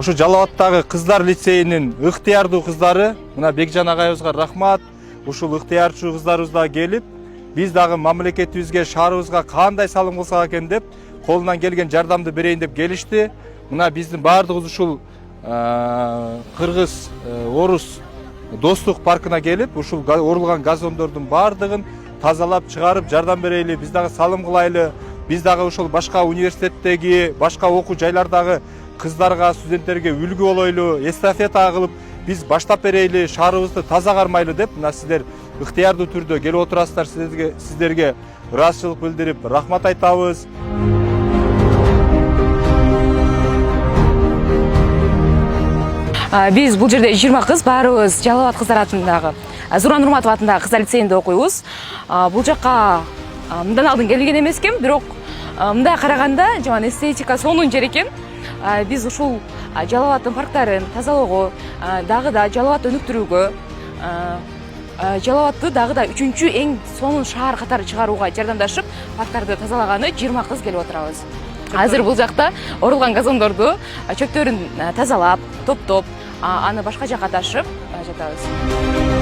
Ушу Жалал Абадтагы кыздар лицейинин ыктыярдуу кыздары, мына Бекжан агайыбызга рахмат. Ушул ыктыярчу кыздарыбыз да келип, биз дагы мамлекетибизге, шаарыбызга кандай салым кылсак экен деп, колунан келген жардамды берейин деп келишти. Мына биздин баардыгыбыз ушул кыргыз, орус достук паркына келип, ушул орулган газондордун баардыгын тазалап чыгарып жардам берели, биз дагы салым кылайлы. Биз дагы ушул башка университеттеги, башка окуу жайлардагы кыздарга, студенттерге үлгү болойлу, эстафета кылып биз баштап берейли, шаарыбызды таза кармайлы деп, мына сиздер ыктыярдуу түрдө келип отурасыздар. Сиздерге ыраазычылык билдирип, рахмат айтабыз. Биз бул жерде 20 кыз баарыбыз Жалал Абад кыздар атындагы Зуран Нурматов атындагы кыздар лицейинде окуйбуз. Бул жакка мындан алдын келген эмескем, бирок мындай караганда жаман эстетика сонун жер экен. Биз ушул Жалал Абадтын парктарын тазалоого, дагы да Жалал Абадты өнүктүрүүгө, Жалал Абадты дагы да 3-чү эң сонун шаар катары чыгарууга жардамдашып, парктарды тазалаганы 20 кыз келип отурабыз. Азыр бул жакта орулган газондорду, чөптөрүн тазалап, топтоп, аны башка жакка ташып жатабыз.